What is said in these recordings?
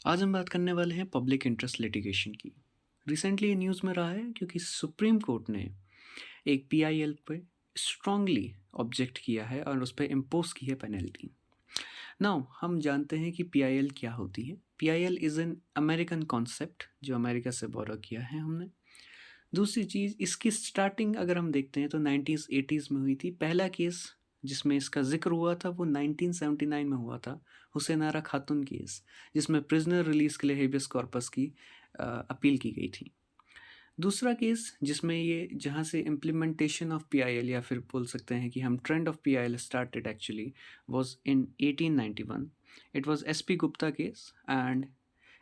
आज हम बात करने वाले हैं पब्लिक इंटरेस्ट लिटिगेशन की। रिसेंटली ये न्यूज़ में रहा है क्योंकि सुप्रीम कोर्ट ने एक पीआईएल पे स्ट्रांगली ऑब्जेक्ट किया है और उस पे इम्पोज की है पेनल्टी। नाउ हम जानते हैं कि पीआईएल क्या होती है। PIL is an American concept जो अमेरिका से बोरो किया है हमने। दूसरी चीज़, इसकी स्टार्टिंग अगर हम देखते हैं तो 90s 80s में हुई थी। पहला केस जिसमें इसका ज़िक्र हुआ था वो 1979 में हुआ था, हुसैन आरा खातून केस, जिसमें प्रिजनर रिलीज़ के लिए हेबियस कॉर्पस की अपील की गई थी। दूसरा केस जिसमें ये जहाँ से इम्प्लीमेंटेशन ऑफ पीआईएल या फिर बोल सकते हैं कि हम trend of PIL started actually was in 1891। It was SP Gupta case and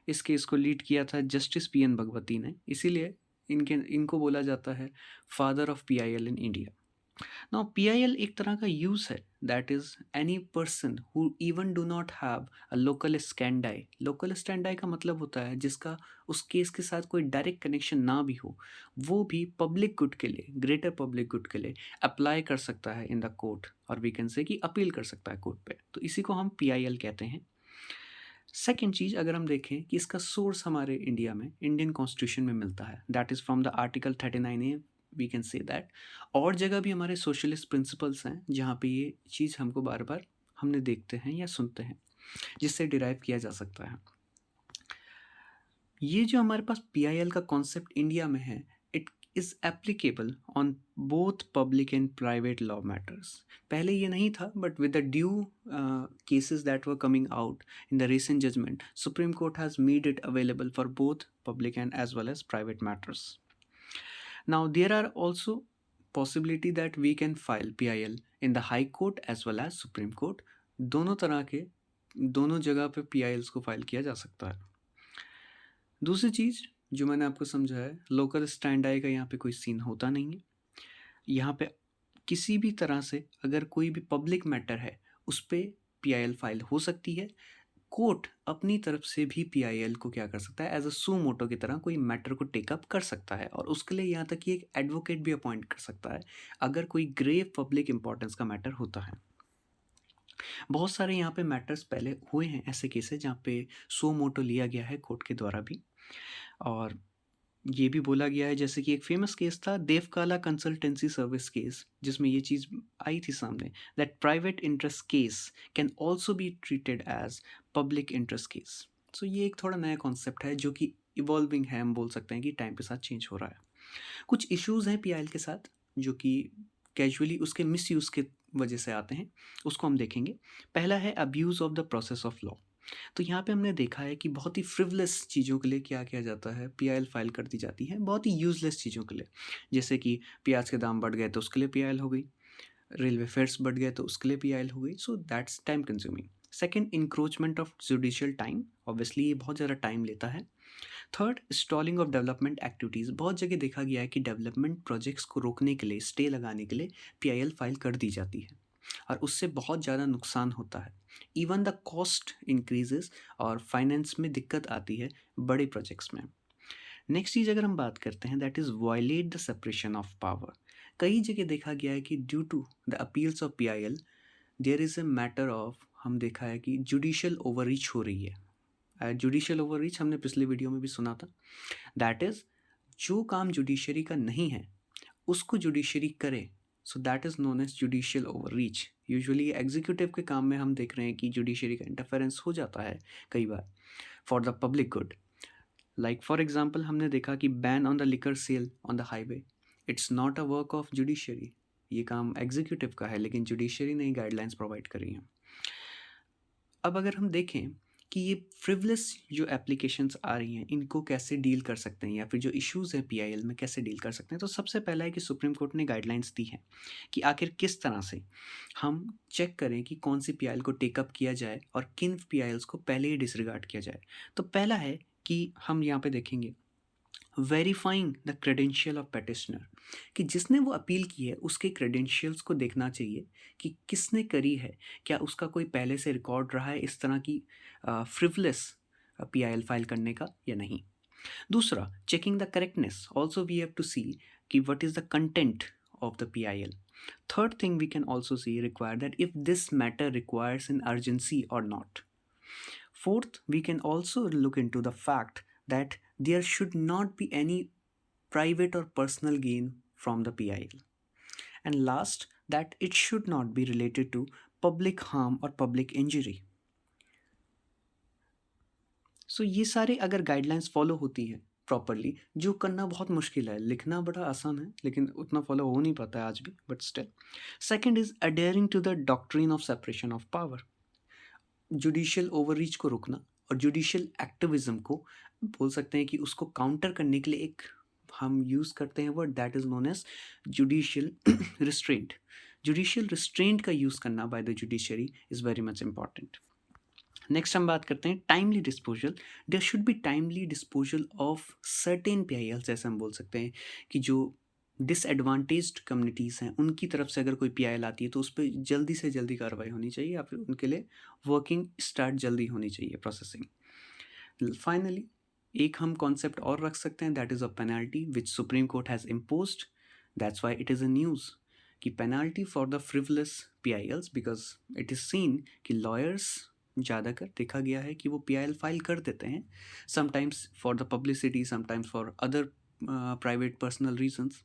इस केस को लीड किया था जस्टिस पीएन भगवती ने। इसीलिए इनको बोला जाता है father of PIL in India. Now PIL एक तरह का यूज है, that is any person who even do not have a local स्टैंडाई। Local स्टैंडाई का मतलब होता है जिसका उस केस के साथ कोई डायरेक्ट कनेक्शन ना भी हो, वो भी पब्लिक गुड के लिए, ग्रेटर पब्लिक गुड के लिए अप्लाई कर सकता है इन द कोर्ट, और वी कैन से कि अपील कर सकता है कोर्ट पे। तो इसी को हम पीआईएल कहते हैं। सेकेंड चीज़ अगर हम देखें कि इसका सोर्स हमारे इंडिया में इंडियन कॉन्स्टिट्यूशन में मिलता है, that is from the article 39A। We can say that और जगह भी हमारे सोशलिस्ट प्रिंसिपल्स हैं जहाँ पे ये चीज़ हमको बार बार हमने देखते हैं या सुनते हैं, जिससे डिराइव किया जा सकता है। ये जो हमारे पास पीआईएल का कॉन्सेप्ट इंडिया में है, it is applicable on both public and private law matters. पहले ये नहीं था, but with the due cases that were coming out in the recent judgement, Supreme Court has made it available for both public and as well as private matters. Now there are also possibility that we can file PIL in the high court as well as supreme court. दोनों तरह के, दोनों जगह पे PILs को file किया जा सकता है। दूसरी चीज़ जो मैंने आपको समझाया, लोकल स्टैंड आई का यहाँ पे कोई सीन होता नहीं है। यहाँ पे किसी भी तरह से अगर कोई भी पब्लिक मैटर है उस पे पीआईएल फाइल हो सकती है। कोर्ट अपनी तरफ से भी पीआईएल को क्या कर सकता है, एज अ सू मोटो की तरह कोई मैटर को टेकअप कर सकता है, और उसके लिए यहाँ तक कि एक एडवोकेट भी अपॉइंट कर सकता है अगर कोई ग्रेव पब्लिक इंपॉर्टेंस का मैटर होता है। बहुत सारे यहाँ पे मैटर्स पहले हुए हैं, ऐसे केसेस जहाँ पे सो मोटो लिया गया है कोर्ट के द्वारा भी। और ये भी बोला गया है, जैसे कि एक फेमस केस था देवकाला कंसल्टेंसी सर्विस केस, जिसमें ये चीज़ आई थी सामने, that private interest case can also be treated as public interest case. So ये एक थोड़ा नया कॉन्सेप्ट है जो कि इवॉल्विंग है, हम बोल सकते हैं कि टाइम के साथ चेंज हो रहा है। कुछ इश्यूज़ हैं पीआईएल के साथ जो कि कैजुअली उसके मिसयूज़ के वजह से आते हैं, उसको हम देखेंगे। पहला है abuse of the process of law. तो यहाँ पे हमने देखा है कि बहुत ही फ्रिवलेस चीज़ों के लिए क्या किया जाता है, पीआईएल फाइल कर दी जाती है, बहुत ही यूज़लेस चीज़ों के लिए। जैसे कि प्याज के दाम बढ़ गए तो उसके लिए पीआईएल हो गई, रेलवे फेयर्स बढ़ गए तो उसके लिए पीआईएल हो गई। So that's time consuming. Second, encroachment of judicial time, obviously ये बहुत ज़्यादा टाइम लेता है। Third, stalling of development activities. बहुत जगह देखा गया है कि डेवलपमेंट प्रोजेक्ट्स को रोकने के लिए, स्टे लगाने के लिए पीआईएल फाइल कर दी जाती है, और उससे बहुत ज़्यादा नुकसान होता है। इवन द कॉस्ट इंक्रीजेस और फाइनेंस में दिक्कत आती है बड़े प्रोजेक्ट्स में। नेक्स्ट चीज़ अगर हम बात करते हैं, that is violate the separation of power. कई जगह देखा गया है कि due to the appeals of PIL there is a matter of, हम देखा है कि जुडिशियल ओवररीच हो रही है। जुडिशियल ओवररीच हमने पिछले वीडियो में भी सुना था। दैट इज़, जो काम जुडिशरी का नहीं है उसको जुडिशरी करे, so that is known as judicial overreach. Usually executive के काम में हम देख रहे हैं कि जुडिशरी का इंटरफेरेंस हो जाता है कई बार for the public good. Like for example हमने देखा कि ban on the liquor sale on the highway, it's not a work of judiciary, ये काम एग्जीक्यूटिव का है, लेकिन जुडिशरी ने गाइडलाइंस प्रोवाइड करी हैं। अब अगर हम देखें कि ये फ्रिवलेस जो एप्लीकेशंस आ रही हैं इनको कैसे डील कर सकते हैं, या फिर जो इश्यूज़ हैं पीआईएल में कैसे डील कर सकते हैं, तो सबसे पहला है कि सुप्रीम कोर्ट ने गाइडलाइंस दी हैं कि आखिर किस तरह से हम चेक करें कि कौन सी पीआईएल को टेकअप किया जाए और किन पीआईएल्स को पहले ही डिसरिगार्ड किया जाए। तो पहला है कि हम यहाँ पे देखेंगे verifying the credential of petitioner, कि जिसने वो अपील की है उसके क्रेडेंशियल्स को देखना चाहिए कि किसने करी है, क्या उसका कोई पहले से रिकॉर्ड रहा है इस तरह की फ्रिवलेस पीआईएल फाइल करने का या नहीं। दूसरा, checking the correctness, also we have to see कि what is the content of the PIL. Third thing we can also see require that if this matter requires in urgency और not. Fourth, we can also look into the fact that there should not be any private or personal gain from the PIL. And last, that it should not be related to public harm or public injury. सो ये सारे अगर guidelines follow होती हैं properly, जो करना बहुत मुश्किल है, लिखना बड़ा आसान है लेकिन उतना फॉलो हो नहीं पाता है आज भी, but still. Second is adhering to the doctrine of separation of power, judicial overreach को रोकना और जुडिशियल एक्टिविज्म को बोल सकते हैं कि उसको काउंटर करने के लिए एक हम यूज़ करते हैं word that is known as judicial restraint. Judicial restraint का यूज़ करना by the judiciary is very much important. Next हम बात करते हैं timely disposal. There should be timely disposal of certain PIL, जैसे हम बोल सकते हैं कि जो डिसएडवांटेज्ड कम्युनिटीज़ हैं उनकी तरफ से अगर कोई पीआईएल आती है तो उस पर जल्दी से जल्दी कार्रवाई होनी चाहिए या फिर उनके लिए वर्किंग स्टार्ट जल्दी होनी चाहिए, प्रोसेसिंग। फाइनली एक हम कॉन्सेप्ट और रख सकते हैं, that is a penalty which Supreme Court has imposed, that's why it is a news कि penalty for the frivolous PILs, because it is seen कि लॉयर्स ज़्यादातर देखा गया है कि वो पीआईएल फाइल कर देते हैं, sometimes for the publicity, sometimes for other private personal reasons.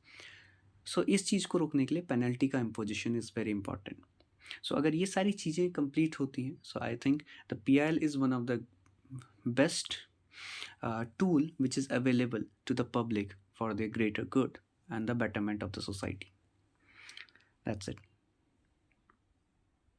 So इस चीज़ को रोकने के लिए पेनल्टी का imposition is very important. So अगर ये सारी चीज़ें कंप्लीट होती हैं, so I think the PIL is one of the best tool which is available to the public for their greater good and the betterment of the society. That's it.